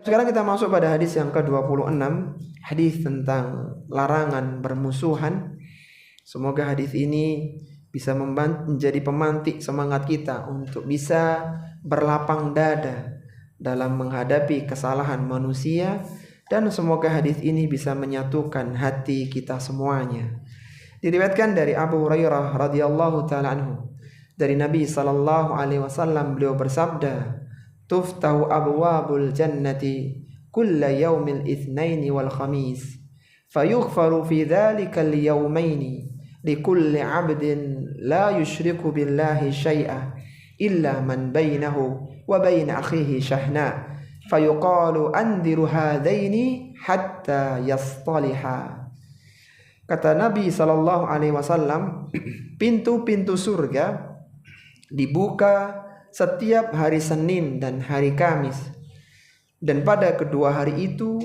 Sekarang kita masuk pada hadis yang ke-26, hadis tentang larangan bermusuhan. Semoga hadis ini bisa menjadi pemantik semangat kita untuk bisa berlapang dada dalam menghadapi kesalahan manusia, dan semoga hadis ini bisa menyatukan hati kita semuanya. Diriwayatkan dari Abu Hurairah radhiyallahu taala anhu, dari Nabi sallallahu alaihi wasallam, beliau bersabda, "Tuftahu abwabul jannati kulla yaumil itsnaini wal khamis, fayughfaru fi dzalikal yaumaini likulli 'abdin la yusyriku billahi syai'a illa man bainahu wa bain akhihi syahna, fayuqalu andiru hadaini hatta yastaliha." Kata Nabi sallallahu alaihi wasallam, pintu-pintu surga dibuka setiap hari Senin dan hari Kamis, dan pada kedua hari itu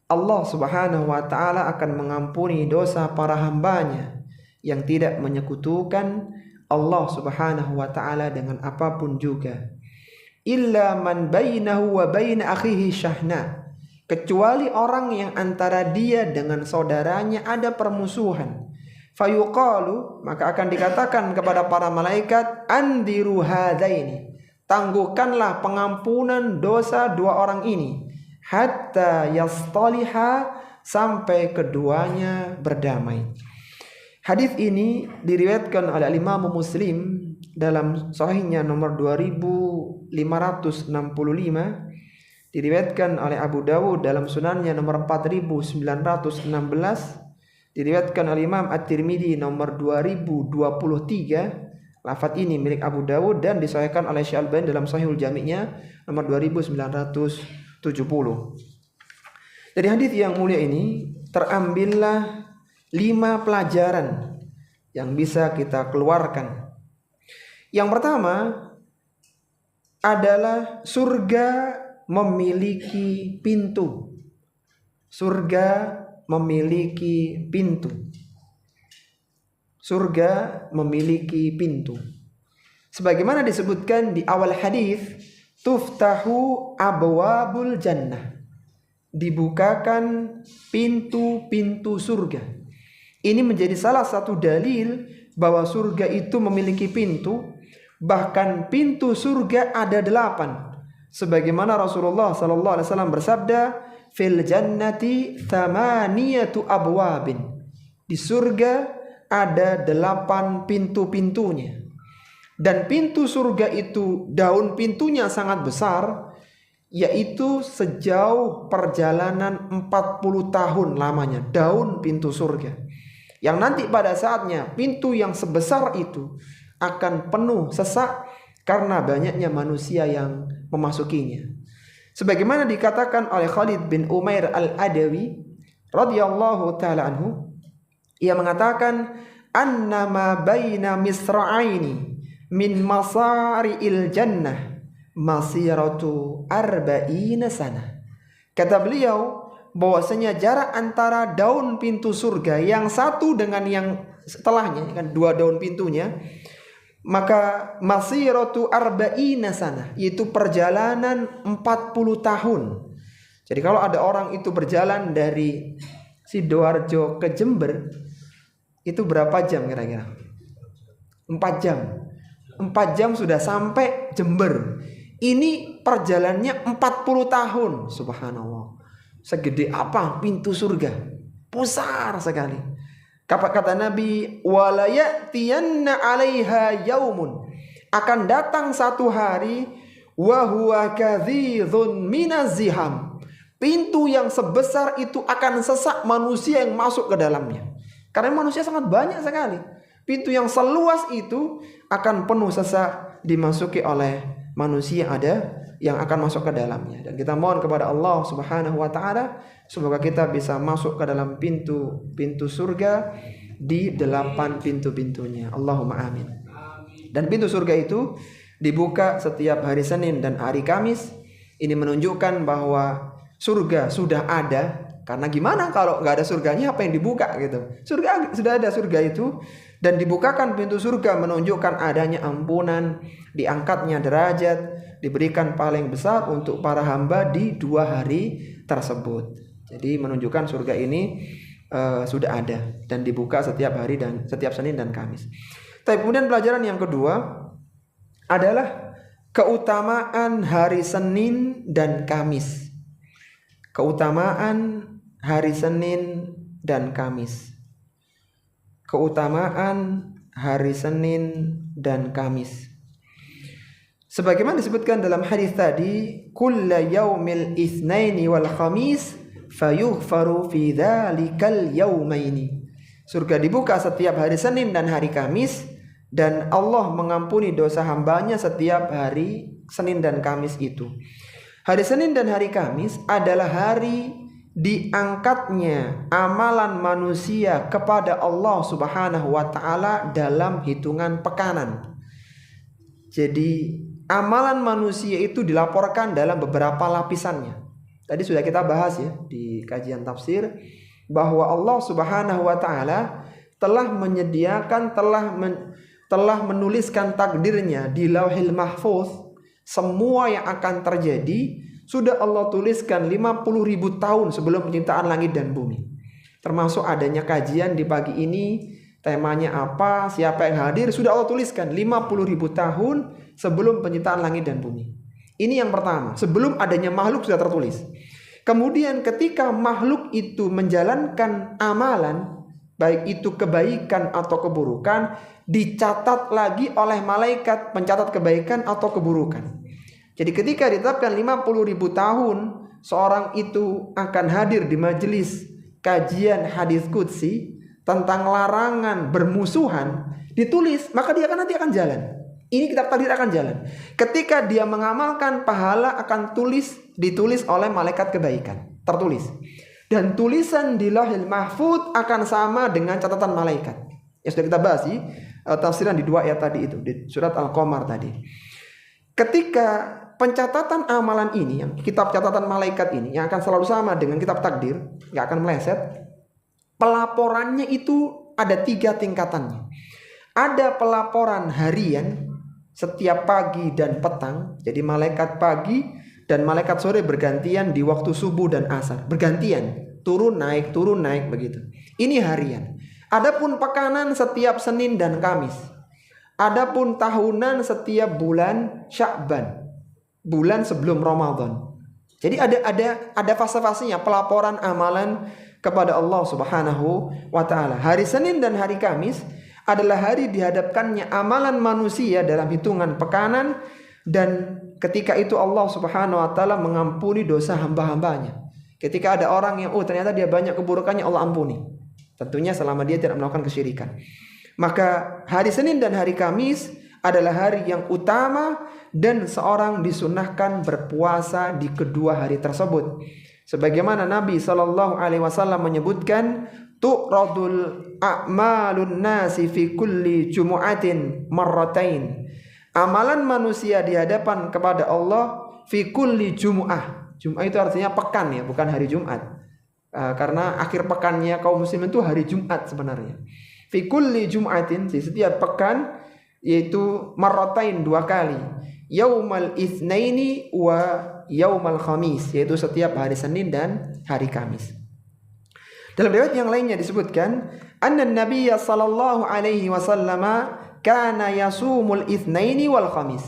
Allah Subhanahu wa taala akan mengampuni dosa para hambanya yang tidak menyekutukan Allah Subhanahu wa taala dengan apapun juga. Illa man bainahu wa bain akhihi syahna, kecuali orang yang antara dia dengan saudaranya ada permusuhan. Fayuqalu, maka akan dikatakan kepada para malaikat, andiru hadaini, tangguhkanlah pengampunan dosa dua orang ini, hatta yastaliha, sampai keduanya berdamai. Hadis ini diriwayatkan oleh Imam Muslim dalam sahihnya nomor 2565, diriwayatkan oleh Abu Dawud dalam sunannya nomor 4916, diriwayatkan oleh Imam At-Tirmidzi nomor 2023. Lafaz ini milik Abu Dawud dan disahihkan oleh Syekh Al-Albani dalam Sahihul Jami'-nya nomor 2970. Dari hadis yang mulia ini terambillah 5 pelajaran yang bisa kita keluarkan. Yang pertama adalah surga memiliki pintu. Surga memiliki pintu. Surga memiliki pintu. Sebagaimana disebutkan di awal hadis, tuftahu abwabul jannah, dibukakan pintu-pintu surga. Ini menjadi salah satu dalil bahwa surga itu memiliki pintu. Bahkan pintu surga ada 8. Sebagaimana Rasulullah sallallahu alaihi wasallam bersabda, "Fil jannati thamaniyatu abwabin." Di surga ada 8 pintu-pintunya. Dan pintu surga itu daun pintunya sangat besar, yaitu sejauh perjalanan 40 tahun lamanya daun pintu surga. Yang nanti pada saatnya pintu yang sebesar itu akan penuh sesak karena banyaknya manusia yang memasukinya. Sebagaimana dikatakan oleh Khalid bin Umair Al-Adawi radhiyallahu taala anhu, ia mengatakan, annama baina misra'aini min masari'il jannah masiratu arba'ina sana. Kata beliau bahwasanya jarak antara daun pintu surga yang satu dengan yang setelahnya, kan 2 daun pintunya, maka masiratu arba'ina sana, yaitu perjalanan 40 tahun. Jadi kalau ada orang itu berjalan dari Sidoarjo ke Jember, itu berapa jam kira-kira? 4 jam. 4 jam sudah sampai Jember. Ini perjalanannya 40 tahun. Subhanallah. Segede apa pintu surga? Besar sekali. Kata Nabi, walayatiyanna 'alaiha yaumun, akan datang satu hari, wa huwa kadhidhun minaziham, pintu yang sebesar itu akan sesak manusia yang masuk ke dalamnya. Karena manusia sangat banyak sekali. Pintu yang seluas itu akan penuh sesak dimasuki oleh manusia ada yang akan masuk ke dalamnya. Dan kita mohon kepada Allah Subhanahu wa taala semoga kita bisa masuk ke dalam pintu surga di 8 pintu-pintunya. Allahumma amin. Dan pintu surga itu dibuka setiap hari Senin dan hari Kamis. Ini menunjukkan bahwa surga sudah ada. Karena gimana kalau nggak ada surganya, apa yang dibuka gitu? Surga sudah ada, surga itu, dan dibukakan pintu surga menunjukkan adanya ampunan, diangkatnya derajat, diberikan paling besar untuk para hamba di 2 hari tersebut. Jadi menunjukkan surga ini sudah ada dan dibuka setiap hari dan setiap Senin dan Kamis. Tapi kemudian pelajaran yang kedua adalah keutamaan hari Senin dan Kamis. Keutamaan hari Senin dan Kamis. Keutamaan hari Senin dan Kamis. Sebagaimana disebutkan dalam hadis tadi, kulla yaumil itsnaini wal khamis fayughfaru fi dzalikal yaumaini. Surga dibuka setiap hari Senin dan hari Kamis, dan Allah mengampuni dosa hambanya setiap hari Senin dan Kamis itu. Hari Senin dan hari Kamis adalah hari diangkatnya amalan manusia kepada Allah Subhanahu wa taala dalam hitungan pekanan. Jadi amalan manusia itu dilaporkan dalam beberapa lapisannya. Tadi sudah kita bahas ya di kajian tafsir bahwa Allah Subhanahu wa taala telah menyediakan, telah menuliskan takdirnya di Lauhil Mahfuz. Semua yang akan terjadi sudah Allah tuliskan 50.000 tahun sebelum penciptaan langit dan bumi. Termasuk adanya kajian di pagi ini, temanya apa, siapa yang hadir, sudah Allah tuliskan 50.000 tahun sebelum penciptaan langit dan bumi. Ini yang pertama, sebelum adanya makhluk sudah tertulis. Kemudian ketika makhluk itu menjalankan amalan, baik itu kebaikan atau keburukan, dicatat lagi oleh malaikat pencatat kebaikan atau keburukan. Jadi ketika ditetapkan 50.000 tahun seorang itu akan hadir di majelis kajian hadis qudsi tentang larangan bermusuhan, ditulis, maka dia nanti akan jalan. Ini kitab takdir akan jalan. Ketika dia mengamalkan, pahala akan ditulis oleh malaikat kebaikan, tertulis. Dan tulisan di Lauhil Mahfuz akan sama dengan catatan malaikat. Ya sudah kita bahas sih tafsiran di 2 ayat tadi itu, di surat Al-Qamar tadi. Ketika pencatatan amalan ini, yang kitab catatan malaikat ini, yang akan selalu sama dengan kitab takdir, nggak akan meleset. Pelaporannya itu ada 3 tingkatannya. Ada pelaporan harian setiap pagi dan petang. Jadi malaikat pagi dan malaikat sore bergantian di waktu subuh dan asar. Bergantian, turun naik begitu. Ini harian. Adapun pekanan setiap Senin dan Kamis. Adapun tahunan setiap bulan Sya'ban, bulan sebelum Ramadan. Jadi ada fase-fasenya pelaporan amalan kepada Allah Subhanahu wa taala. Hari Senin dan hari Kamis adalah hari dihadapkannya amalan manusia dalam hitungan pekanan, dan ketika itu Allah Subhanahu wa taala mengampuni dosa hamba-hambanya. Ketika ada orang yang ternyata dia banyak keburukannya, Allah ampuni. Tentunya selama dia tidak melakukan kesyirikan. Maka hari Senin dan hari Kamis adalah hari yang utama, dan seorang disunahkan berpuasa di kedua hari tersebut. Sebagaimana Nabi SAW menyebutkan, tu'radul a'malun nasi fi kulli jumu'atin marratain. Amalan manusia di hadapan kepada Allah fi kulli jumu'ah. Jum'ah itu artinya pekan ya, bukan hari Jumat. Karena akhir pekannya kaum muslimin itu hari Jumat sebenarnya. Fi kulli jum'atin, di setiap pekan, yaitu marratain 2 kali. Yaumal itsnaini wa yaumal khamis, yaitu setiap hari Senin dan hari Kamis. Dalam riwayat yang lainnya disebutkan, anna Nabiy sallallahu alaihi wasallam kana yasumul itsnaini wal khamis.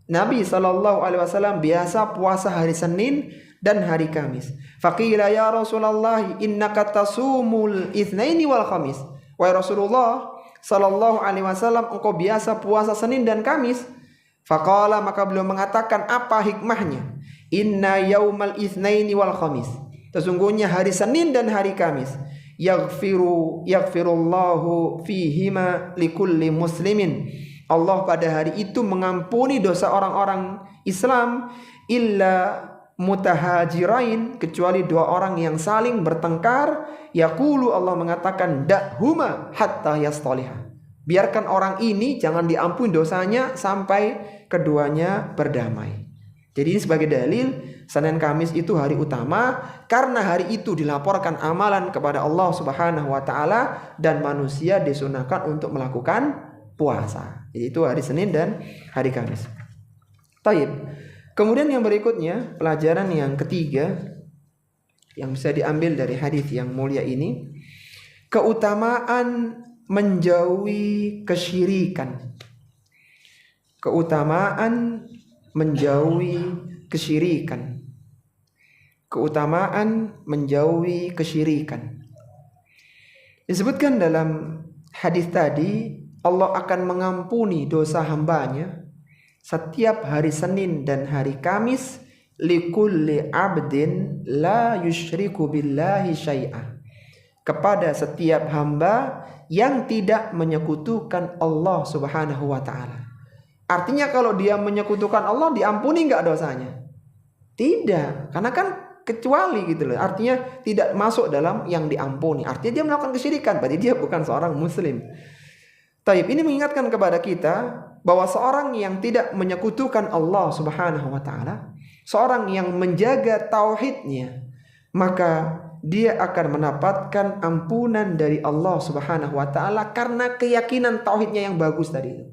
Nabi sallallahu alaihi wasallam biasa puasa hari Senin dan hari Kamis. Faqila ya Rasulullah innaka tasumul itsnaini wal khamis. Wahai Rasulullah sallallahu alaihi wasallam, engkau biasa puasa Senin dan Kamis. Faqala, maka beliau mengatakan, apa hikmahnya? Inna yaumal itsnaini wal khamis, sesungguhnya hari Senin dan hari Kamis, yaghfirullahu fihima likulli muslimin, Allah pada hari itu mengampuni dosa orang-orang Islam, illa mutahajirain, kecuali 2 orang yang saling bertengkar. Yaqulu, Allah mengatakan, da'huma hatta yastaliha, biarkan orang ini jangan diampuni dosanya sampai keduanya berdamai. Jadi ini sebagai dalil Senin Kamis itu hari utama, karena hari itu dilaporkan amalan kepada Allah Subhanahu wa taala, dan manusia disunahkan untuk melakukan puasa. Jadi itu hari Senin dan hari Kamis. Taib. Kemudian yang berikutnya, pelajaran yang ketiga yang bisa diambil dari hadis yang mulia ini, keutamaan menjauhi kesyirikan. Keutamaan menjauhi kesyirikan. Keutamaan menjauhi kesyirikan. Disebutkan dalam hadis tadi, Allah akan mengampuni dosa hambanya setiap hari Senin dan hari Kamis, likulli abdin la yusyriku billahi syai'ah, kepada setiap hamba yang tidak menyekutukan Allah Subhanahu wa ta'ala. Artinya kalau dia menyekutukan Allah, diampuni nggak dosanya? Tidak, karena kan kecuali gitu loh. Artinya tidak masuk dalam yang diampuni. Artinya dia melakukan kesyirikan, berarti dia bukan seorang muslim. Taib, ini mengingatkan kepada kita bahwa seorang yang tidak menyekutukan Allah Subhanahu wa ta'ala, seorang yang menjaga tauhidnya, maka dia akan mendapatkan ampunan dari Allah Subhanahu wa ta'ala karena keyakinan tauhidnya yang bagus tadi itu.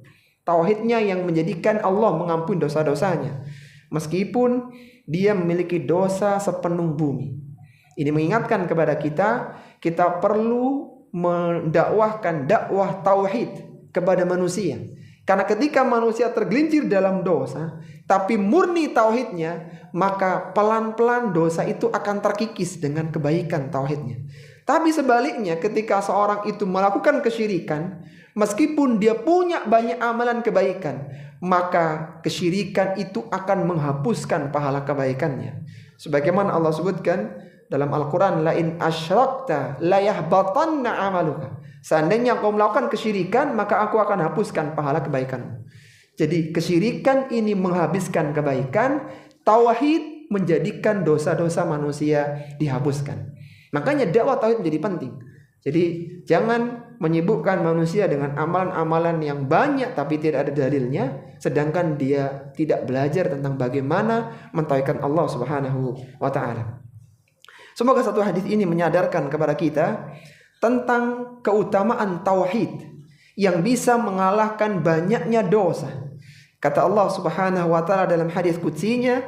Tauhidnya yang menjadikan Allah mengampuni dosa-dosanya meskipun dia memiliki dosa sepenuh bumi. Ini mengingatkan kepada kita, kita perlu mendakwahkan dakwah tauhid kepada manusia. Karena ketika manusia tergelincir dalam dosa, tapi murni tauhidnya, maka pelan-pelan dosa itu akan terkikis dengan kebaikan tauhidnya. Tapi sebaliknya, ketika seorang itu melakukan kesyirikan, meskipun dia punya banyak amalan kebaikan, maka kesyirikan itu akan menghapuskan pahala kebaikannya. Sebagaimana Allah sebutkan dalam Al-Quran, la in asyrakta la yahbatanna amaluka. Seandainya kau melakukan kesyirikan, maka aku akan hapuskan pahala kebaikanmu. Jadi kesyirikan ini menghabiskan kebaikan, tauhid menjadikan dosa-dosa manusia dihapuskan. Makanya dakwah tauhid menjadi penting. Jadi jangan menyibukkan manusia dengan amalan-amalan yang banyak tapi tidak ada dalilnya, sedangkan dia tidak belajar tentang bagaimana mentauhidkan Allah Subhanahu wa ta'ala. Semoga satu hadis ini menyadarkan kepada kita tentang keutamaan tauhid yang bisa mengalahkan banyaknya dosa. Kata Allah Subhanahu wa ta'ala dalam hadis qudsinya,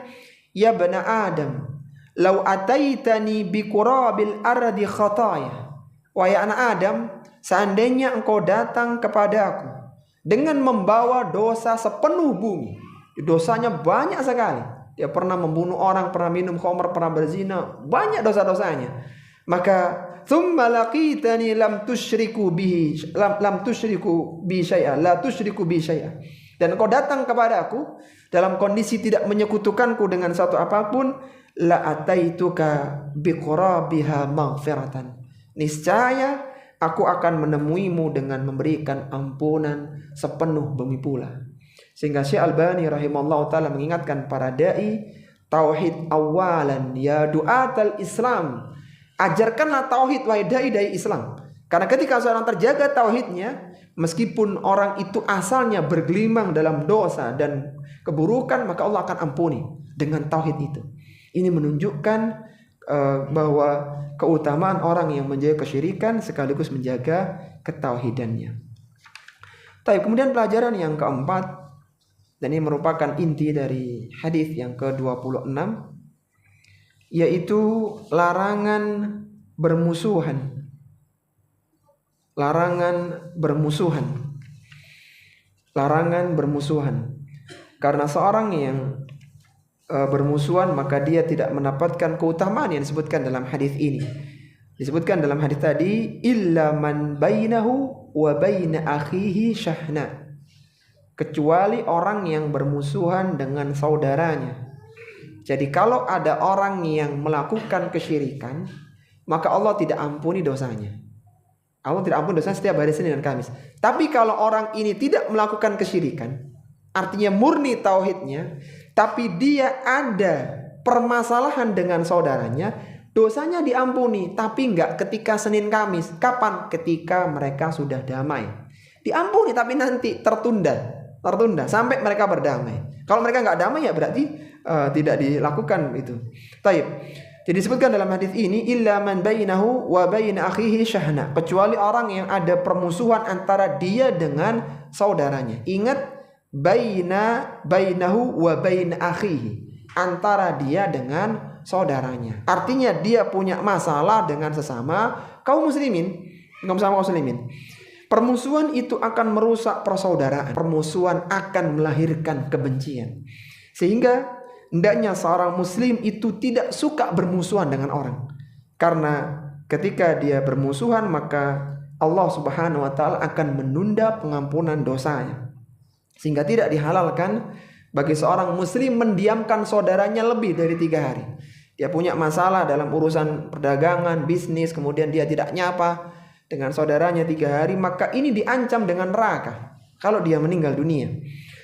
ya bani Adam, lau ataitani biqurabil ardi khataya. Wahai anak Adam, seandainya engkau datang kepada aku dengan membawa dosa sepenuh bumi, dosanya banyak sekali. Dia pernah membunuh orang, pernah minum khamr, pernah berzina, banyak dosa-dosanya. Maka thumma laqitani lam tusyriku bi syai'a, la tusyriku bi syai'a. Dan engkau datang kepada aku dalam kondisi tidak menyekutukanku dengan satu apapun, la ataituka biqurabiha maghfiratan. Niscaya aku akan menemuimu dengan memberikan ampunan sepenuh bumi pula. Sehingga Syekh Albani rahimahullah ta'ala mengingatkan para da'i, tauhid awalan ya du'atal Islam. Ajarkanlah tauhid wahai da'i Islam. Karena ketika seorang terjaga tauhidnya, meskipun orang itu asalnya bergelimang dalam dosa dan keburukan, maka Allah akan ampuni dengan tauhid itu. Ini menunjukkan bahwa keutamaan orang yang menjaga kesyirikan sekaligus menjaga ketauhidannya. Tapi kemudian pelajaran yang keempat, dan ini merupakan inti dari hadis yang ke-26, yaitu larangan bermusuhan. Larangan bermusuhan. Larangan bermusuhan. Karena seorang yang bermusuhan, maka dia tidak mendapatkan keutamaan yang disebutkan dalam hadis ini. Disebutkan dalam hadis tadi, illa man bainahu wa baina akhihi syahna, kecuali orang yang bermusuhan dengan saudaranya. Jadi kalau ada orang yang melakukan kesyirikan, maka Allah tidak ampuni dosanya. Allah tidak ampuni dosanya setiap hari Senin dan Kamis. Tapi kalau orang ini tidak melakukan kesyirikan, artinya murni tauhidnya, tapi dia ada permasalahan dengan saudaranya, dosanya diampuni, tapi enggak ketika Senin Kamis. Kapan? Ketika mereka sudah damai. Diampuni tapi nanti tertunda sampai mereka berdamai. Kalau mereka enggak damai ya berarti tidak dilakukan itu. Taib. Jadi disebutkan dalam hadis ini, illa man bainahu wa baina akhihi syahna, kecuali orang yang ada permusuhan antara dia dengan saudaranya. Ingat, bainahu wa bain akhihi, antara dia dengan saudaranya. Artinya dia punya masalah dengan sesama kaum muslimin. Permusuhan itu akan merusak persaudaraan. Permusuhan akan melahirkan kebencian. Sehingga hendaknya seorang muslim itu tidak suka bermusuhan dengan orang. Karena ketika dia bermusuhan, maka Allah Subhanahu wa taala akan menunda pengampunan dosanya. Sehingga tidak dihalalkan bagi seorang muslim mendiamkan saudaranya lebih dari 3 hari. Dia punya masalah dalam urusan perdagangan, bisnis, kemudian dia tidak nyapa dengan saudaranya 3 hari, maka ini diancam dengan neraka kalau dia meninggal dunia.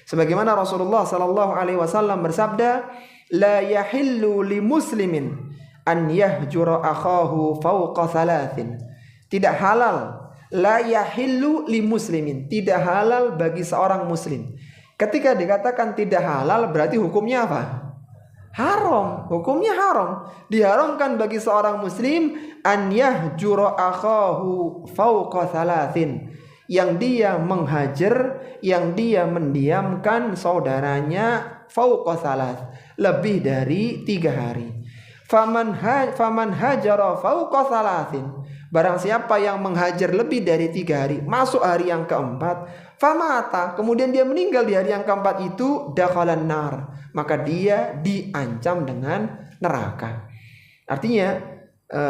Sebagaimana Rasulullah sallallahu alaihi wasallam bersabda, la yahillu li muslimin an yahjura akhahu fawqa thalathin. Tidak halal, la yahillu li muslimin, tidak halal bagi seorang muslim. Ketika dikatakan tidak halal berarti hukumnya apa? Haram, hukumnya haram. Diharamkan bagi seorang muslim an yahjura akhahu fawqa thalathin, yang dia menghajar, yang dia mendiamkan saudaranya fawqa thalath, lebih dari 3 hari. Faman hajara fawqa thalathin, barang siapa yang menghajar lebih dari 3 hari, masuk hari yang keempat, famata, kemudian dia meninggal di hari yang keempat itu, dakhalan nar, maka dia diancam dengan neraka. Artinya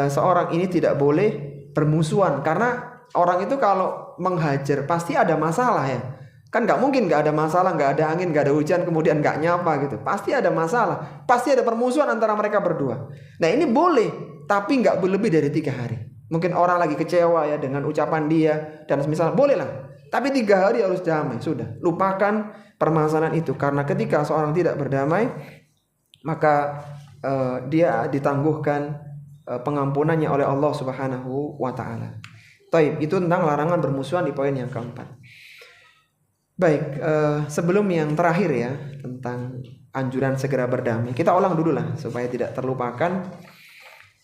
seorang ini tidak boleh bermusuhan, karena orang itu kalau menghajar pasti ada masalah ya. Kan gak mungkin gak ada masalah, gak ada angin, gak ada hujan, kemudian gak nyapa gitu. Pasti ada masalah, pasti ada permusuhan antara mereka berdua. Nah ini boleh, tapi gak lebih dari 3 hari. Mungkin orang lagi kecewa ya dengan ucapan dia, dan semisal bolehlah, tapi 3 hari harus damai. Sudah, lupakan permasalahan itu. Karena ketika seorang tidak berdamai, maka dia ditangguhkan pengampunannya oleh Allah Subhanahu wa ta'ala. Taib, itu tentang larangan bermusuhan di poin yang keempat. Baik, sebelum yang terakhir ya, tentang anjuran segera berdamai, kita ulang dulu lah supaya tidak terlupakan.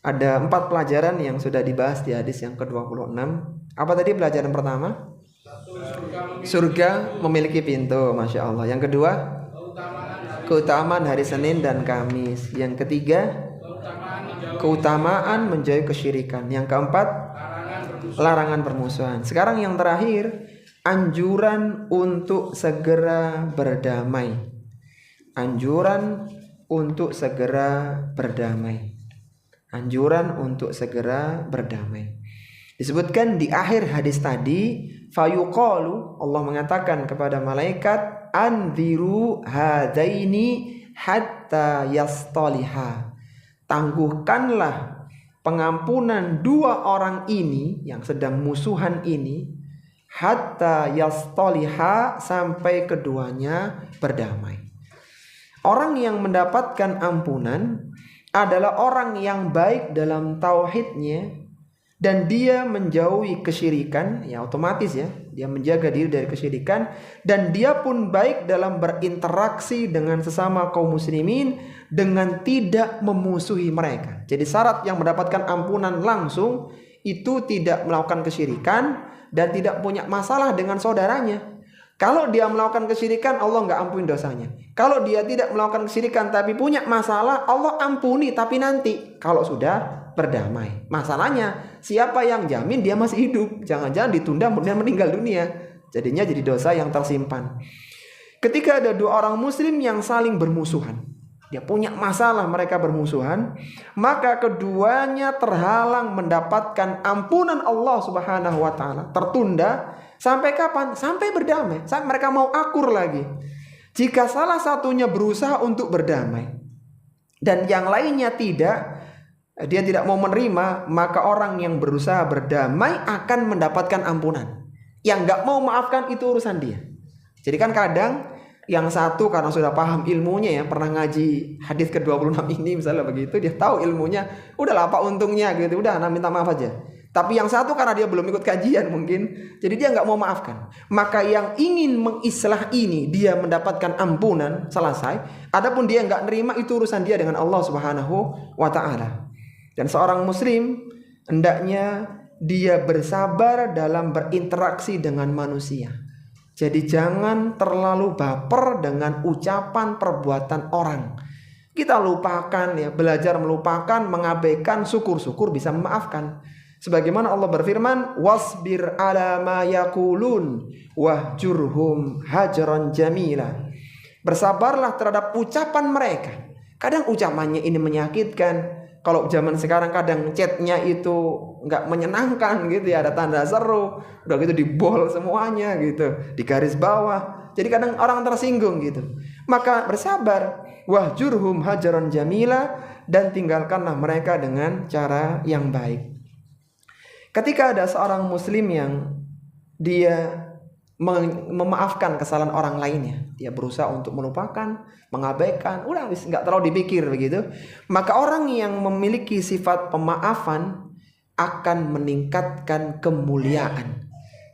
Ada 4 pelajaran yang sudah dibahas di hadis yang ke-26. Apa tadi pelajaran pertama? Surga memiliki pintu, Masya Allah. Yang kedua, keutamaan hari Senin dan Kamis. Yang ketiga, keutamaan menjauhi kesyirikan. Yang keempat, larangan permusuhan. Sekarang yang terakhir, anjuran untuk segera berdamai. Anjuran untuk segera berdamai. Anjuran untuk segera berdamai. Disebutkan di akhir hadis tadi, fayuqalu, Allah mengatakan kepada malaikat, anziru hadaini hatta yastaliha. Tangguhkanlah pengampunan 2 orang ini yang sedang musuhan ini, hatta yastaliha, sampai keduanya berdamai. Orang yang mendapatkan ampunan adalah orang yang baik dalam tauhidnya, dan dia menjauhi kesyirikan, ya otomatis ya, dia menjaga diri dari kesyirikan, dan dia pun baik dalam berinteraksi dengan sesama kaum muslimin dengan tidak memusuhi mereka. Jadi syarat yang mendapatkan ampunan langsung itu tidak melakukan kesyirikan dan tidak punya masalah dengan saudaranya. Kalau dia melakukan kesyirikan, Allah nggak ampuni dosanya. Kalau dia tidak melakukan kesyirikan tapi punya masalah, Allah ampuni tapi nanti kalau sudah berdamai. Masalahnya, siapa yang jamin dia masih hidup? Jangan-jangan ditunda kemudian meninggal dunia. Jadinya jadi dosa yang tersimpan. Ketika ada 2 orang muslim yang saling bermusuhan, dia punya masalah, mereka bermusuhan, maka keduanya terhalang mendapatkan ampunan Allah Subhanahu wa ta'ala. Tertunda sampai kapan? Sampai berdamai, sampai mereka mau akur lagi. Jika salah satunya berusaha untuk berdamai dan yang lainnya tidak, dia tidak mau menerima, maka orang yang berusaha berdamai akan mendapatkan ampunan. Yang gak mau maafkan itu urusan dia. Jadi kan kadang yang satu karena sudah paham ilmunya ya, pernah ngaji hadis ke-26 ini misalnya begitu, dia tahu ilmunya, udahlah apa untungnya gitu, udah minta maaf aja. Tapi yang satu karena dia belum ikut kajian mungkin, jadi dia nggak mau maafkan. Maka yang ingin mengislah ini dia mendapatkan ampunan, selesai. Adapun dia nggak nerima, itu urusan dia dengan Allah Subhanahu wa ta'ala. Dan seorang muslim hendaknya dia bersabar dalam berinteraksi dengan manusia. Jadi jangan terlalu baper dengan ucapan perbuatan orang. Kita lupakan ya, belajar melupakan, mengabaikan, syukur-syukur bisa memaafkan. Sebagaimana Allah berfirman, wasbir ala ma yaqulun wahjurhum hajran jamila. Bersabarlah terhadap ucapan mereka. Kadang ucapannya ini menyakitkan. Kalau zaman sekarang kadang chatnya itu nggak menyenangkan gitu ya, ada tanda seru, udah gitu dibol semuanya gitu, di garis bawah. Jadi kadang orang tersinggung gitu. Maka bersabar, wahjurhum hajaran jamila, dan tinggalkanlah mereka dengan cara yang baik. Ketika ada seorang muslim yang dia memaafkan kesalahan orang lainnya, dia berusaha untuk melupakan, mengabaikan, udah habis, nggak terlalu dipikir begitu, maka orang yang memiliki sifat pemaafan akan meningkatkan kemuliaan.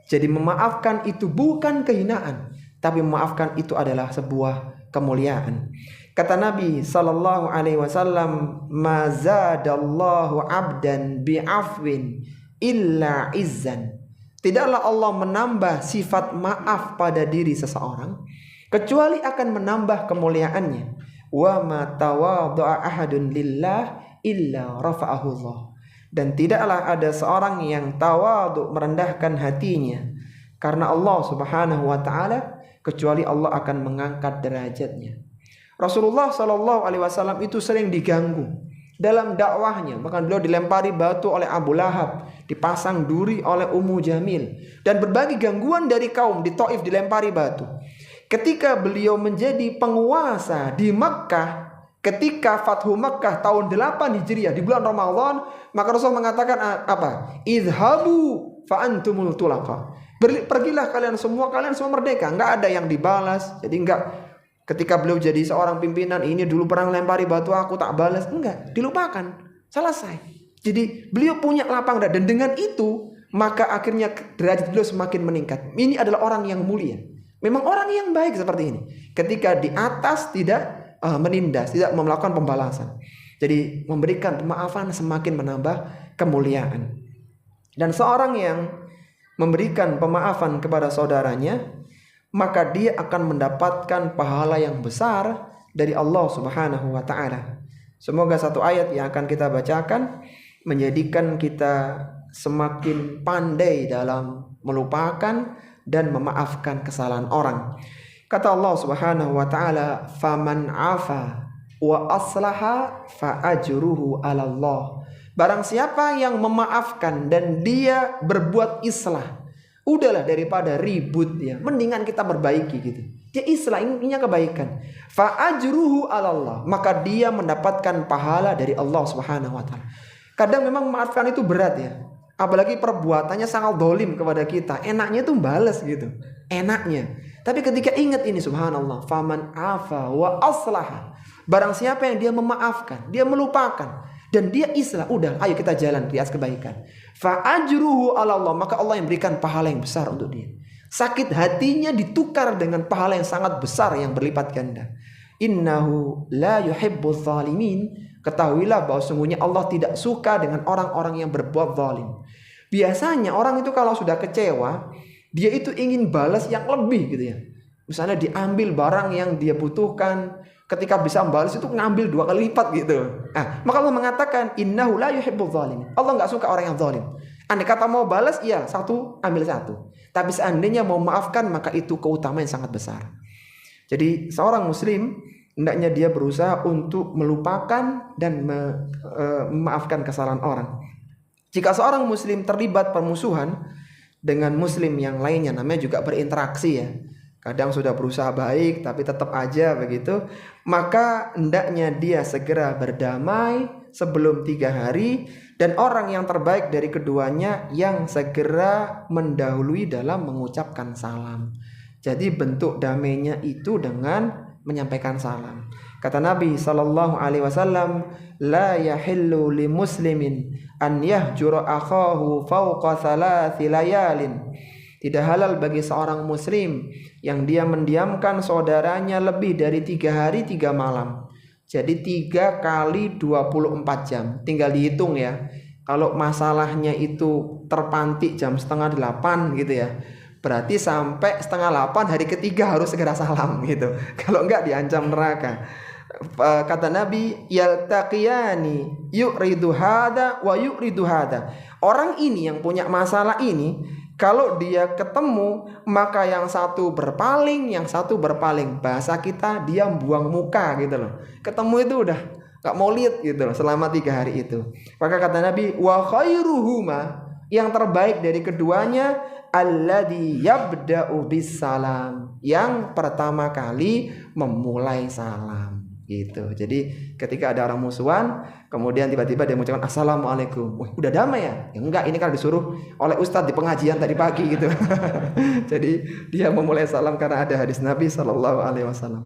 Jadi memaafkan itu bukan kehinaan, tapi memaafkan itu adalah sebuah kemuliaan. Kata Nabi sallallahu alaihi wasallam, "Ma zadallahu 'abdan bi'afwin illa izzan." Tidaklah Allah menambah sifat maaf pada diri seseorang kecuali akan menambah kemuliaannya. Wa ma tawadha'a ahadun lillah illa rafa'ahu Allah. Dan tidaklah ada seorang yang tawadhu, merendahkan hatinya karena Allah Subhanahu wa taala, kecuali Allah akan mengangkat derajatnya. Rasulullah sallallahu alaihi wasallam itu sering diganggu dalam dakwahnya, bahkan beliau dilempari batu oleh Abu Lahab, dipasang duri oleh Ummu Jamil, dan berbagai gangguan dari kaum di Taif dilempari batu. Ketika beliau menjadi penguasa di Makkah, ketika Fathu Makkah tahun 8 Hijriah di bulan Ramadan, maka Rasul mengatakan apa? Idhabu fa antumul tulaqa. Pergilah kalian semua merdeka, enggak ada yang dibalas. Jadi enggak, ketika beliau jadi seorang pimpinan, ini dulu pernah lempari batu aku tak balas, enggak, dilupakan, selesai. Jadi beliau punya lapang dada, dan dengan itu maka akhirnya derajat beliau semakin meningkat. Ini adalah orang yang mulia, memang orang yang baik seperti ini. Ketika di atas tidak menindas, tidak melakukan pembalasan. Jadi memberikan pemaafan semakin menambah kemuliaan. Dan seorang yang memberikan pemaafan kepada saudaranya, maka dia akan mendapatkan pahala yang besar dari Allah Subhanahu wa taala. Semoga satu ayat yang akan kita bacakan menjadikan kita semakin pandai dalam melupakan dan memaafkan kesalahan orang. Kata Allah Subhanahu wa taala, "Faman 'afa wa aslaha fa ajruhu 'ala Allah." Barang siapa yang memaafkan dan dia berbuat islah, udahlah daripada ribut ya, mendingan kita perbaiki gitu. Dia islah, intinya kebaikan. Fa ajruhu 'ala Allah, maka dia mendapatkan pahala dari Allah Subhanahu wa taala. Kadang memang memaafkan itu berat ya. Apalagi perbuatannya sangat dolim kepada kita, enaknya tuh balas gitu, enaknya. Tapi ketika ingat ini, subhanallah, faman afa wa aslaha, barang siapa yang dia memaafkan, dia melupakan, dan dia islah, udah ayo kita jalan di atas kebaikan. Fa ajruhu 'ala Allah, maka Allah yang berikan pahala yang besar untuk dia. Sakit hatinya ditukar dengan pahala yang sangat besar yang berlipat ganda. Innahu la yuhibbuz zalimin. Ketahuilah bahwa sungguhnya Allah tidak suka dengan orang-orang yang berbuat zalim. Biasanya orang itu kalau sudah kecewa, dia itu ingin balas yang lebih gitu ya. Misalnya diambil barang yang dia butuhkan, ketika bisa membalas itu ngambil 2 kali lipat gitu. Maka Allah mengatakan innahu la yuhibbuz zalimin. Allah nggak suka orang yang zalim. Andai kata mau balas, iya, 1 ambil 1. Tapi seandainya mau maafkan, maka itu keutamaan yang sangat besar. Jadi seorang muslim hendaknya dia berusaha untuk melupakan dan memaafkan kesalahan orang. Jika seorang muslim terlibat permusuhan dengan muslim yang lainnya, namanya juga berinteraksi ya, kadang sudah berusaha baik tapi tetap aja begitu, maka hendaknya dia segera berdamai sebelum 3 hari, dan orang yang terbaik dari keduanya yang segera mendahului dalam mengucapkan salam. Jadi bentuk damainya itu dengan menyampaikan salam. Kata Nabi sallallahu alaihi wasallam, la yahillu li muslimin an yahjura akhahu fawqa 3 layalin. Tidak halal bagi seorang muslim yang dia mendiamkan saudaranya lebih dari 3 hari 3 malam. Jadi 3 kali 24 jam. Tinggal dihitung ya. Kalau masalahnya itu terpantik jam 7:30 gitu ya, Berarti sampai 7:30 hari ketiga harus segera salam gitu. Kalau enggak diancam neraka. Kata Nabi, yaltaqiyani yu'ridu hada wa yu'ridu hada. Orang ini yang punya masalah ini, kalau dia ketemu, maka yang satu berpaling, yang satu berpaling. Bahasa kita, dia buang muka gitu loh. Ketemu itu udah gak mau lihat gitu loh selama 3 hari itu. Maka kata Nabi, wa khairuhuma, yang terbaik dari keduanya, alladzi yabda'u bis salam, yang pertama kali memulai salam gitu. Jadi ketika ada orang musuhan, kemudian tiba-tiba dia mengucapkan assalamualaikum, wah, udah damai ya? Ya enggak, ini kan disuruh oleh ustadz di pengajian tadi pagi gitu. Jadi dia memulai salam karena ada hadis Nabi SAW.